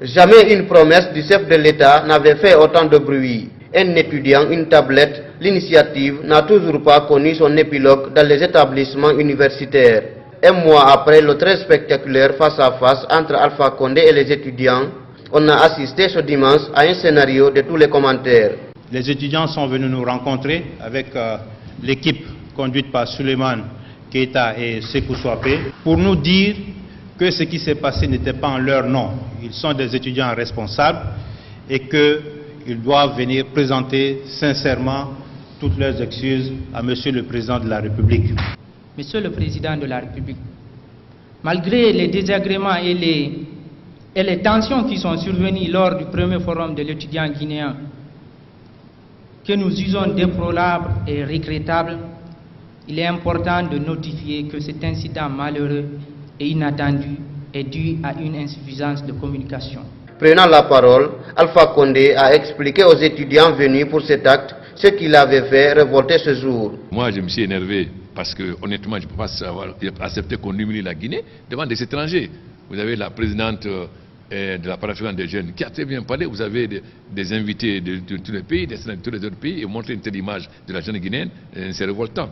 Jamais une promesse du chef de l'État n'avait fait autant de bruit. Un étudiant, une tablette, l'initiative n'a toujours pas connu son épilogue dans les établissements universitaires. Un mois après le très spectaculaire face-à-face entre Alpha Condé et les étudiants, on a assisté ce dimanche à un scénario de tous les commentaires. Les étudiants sont venus nous rencontrer avec l'équipe conduite par Suleiman Keita et Sekou Swapé pour nous dire que ce qui s'est passé n'était pas en leur nom. Ils sont des étudiants responsables et qu'ils doivent venir présenter sincèrement toutes leurs excuses à Monsieur le Président de la République. Monsieur le Président de la République, malgré les désagréments et les tensions qui sont survenues lors du premier forum de l'étudiant guinéen, que nous jugeons déplorables et regrettables, il est important de notifier que cet incident malheureux et inattendu est dû à une insuffisance de communication. Prenant la parole, Alpha Condé a expliqué aux étudiants venus pour cet acte ce qu'il avait fait révolter ce jour. Moi, je me suis énervé parce que, honnêtement, je ne peux pas accepter qu'on humilie la Guinée devant des étrangers. Vous avez la présidente de la panafricaine des jeunes qui a très bien parlé. Vous avez des invités de tous les pays, de tous les autres pays, et montrer une telle image de la jeune guinéenne, c'est révoltant.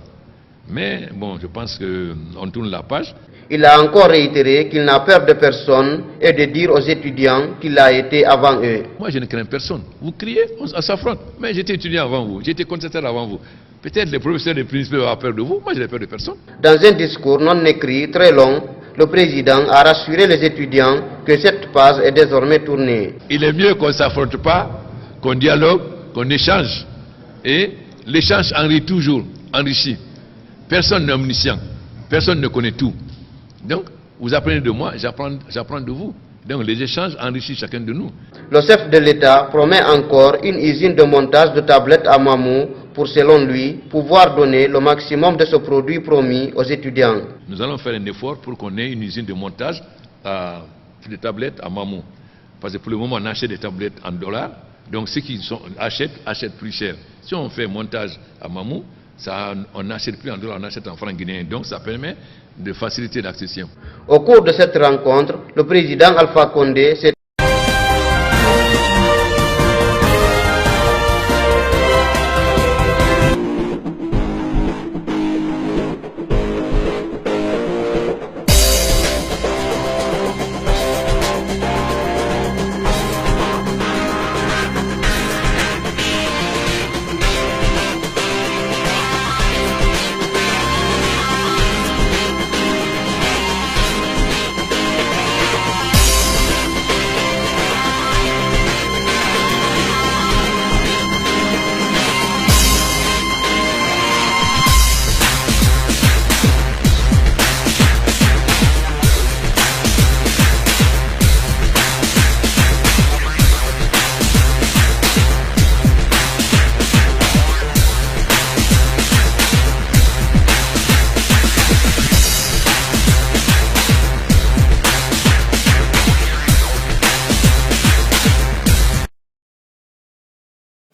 Mais bon, je pense qu'on tourne la page. Il a encore réitéré qu'il n'a peur de personne et de dire aux étudiants qu'il a été avant eux. Moi, je ne crains personne. Vous criez, on s'affronte. Mais j'étais étudiant avant vous, j'étais contestateur avant vous. Peut-être les professeurs des principes ont peur de vous, moi je n'ai peur de personne. Dans un discours non écrit très long, le président a rassuré les étudiants que cette page est désormais tournée. Il est mieux qu'on ne s'affronte pas, qu'on dialogue, qu'on échange. Et l'échange enrichit. Personne n'est omniscient, personne ne connaît tout. Donc, vous apprenez de moi, j'apprends de vous. Donc, les échanges enrichissent chacun de nous. Le chef de l'État promet encore une usine de montage de tablettes à Mamou pour, selon lui, pouvoir donner le maximum de ce produit promis aux étudiants. Nous allons faire un effort pour qu'on ait une usine de montage de tablettes à Mamou. Parce que pour le moment, on achète des tablettes en dollars. Donc, ceux qui achètent plus cher. Si on fait montage à Mamou, on n'achète plus en dollars, on achète en francs guinéens. Donc ça permet de faciliter l'accession. Au cours de cette rencontre, le président Alpha Condé s'est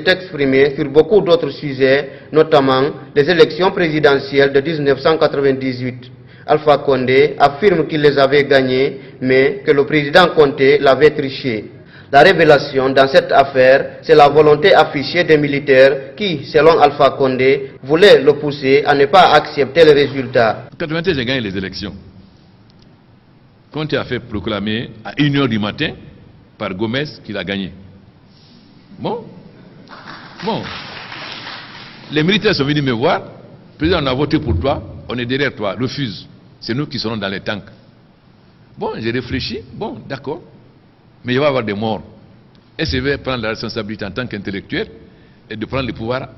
exprimé sur beaucoup d'autres sujets, notamment les élections présidentielles de 1998. Alpha Condé affirme qu'il les avait gagnées, mais que le président Conté l'avait triché. La révélation dans cette affaire, c'est la volonté affichée des militaires qui, selon Alpha Condé, voulaient le pousser à ne pas accepter les résultats. En 1991, j'ai gagné les élections. Conté a fait proclamer à 1h du matin par Gomez qu'il a gagné. Bon, les militaires sont venus me voir. Président, on a voté pour toi, on est derrière toi, refuse. C'est nous qui serons dans les tanks. Bon, j'ai réfléchi, bon, d'accord. Mais il va y avoir des morts. Et je vais prendre la responsabilité en tant qu'intellectuel et de prendre le pouvoir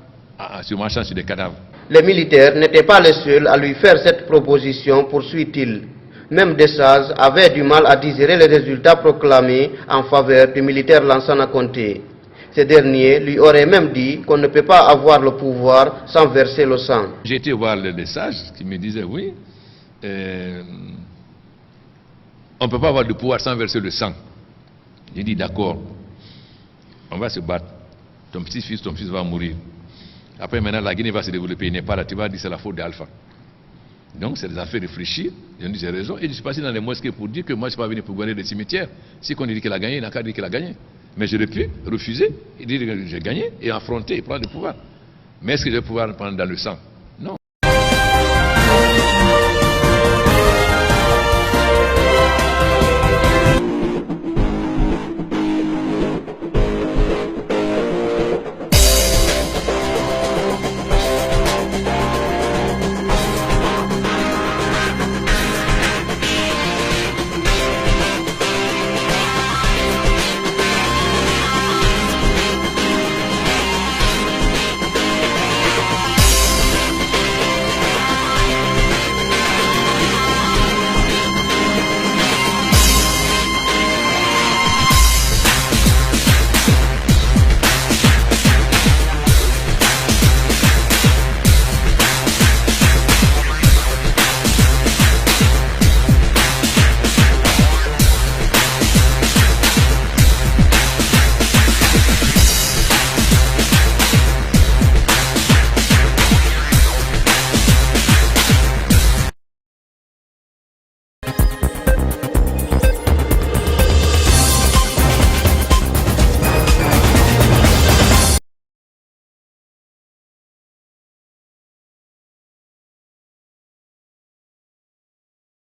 sur marchant sur des cadavres. Les militaires n'étaient pas les seuls à lui faire cette proposition, poursuit-il. Même Desage avait du mal à digérer les résultats proclamés en faveur du militaire Lansana Conté. Ces derniers lui auraient même dit qu'on ne peut pas avoir le pouvoir sans verser le sang. J'ai été voir les sages qui me disaient oui, on ne peut pas avoir le pouvoir sans verser le sang. J'ai dit d'accord, on va se battre. Ton fils va mourir. Après maintenant la Guinée va se développer, il n'est pas là, tu vas dire c'est la faute d'Alpha. Donc c'est des affaires réfléchies. J'ai dit j'ai raison. Et je suis passé dans les mosquées pour dire que moi je ne suis pas venu pour gagner des cimetières. Si on dit qu'il a gagné, il n'a qu'à dire qu'il a gagné. Mais j'aurais pu refuser et dire que j'ai gagné et affronter et prendre le pouvoir. Mais est-ce que je vais pouvoir le prendre dans le sang?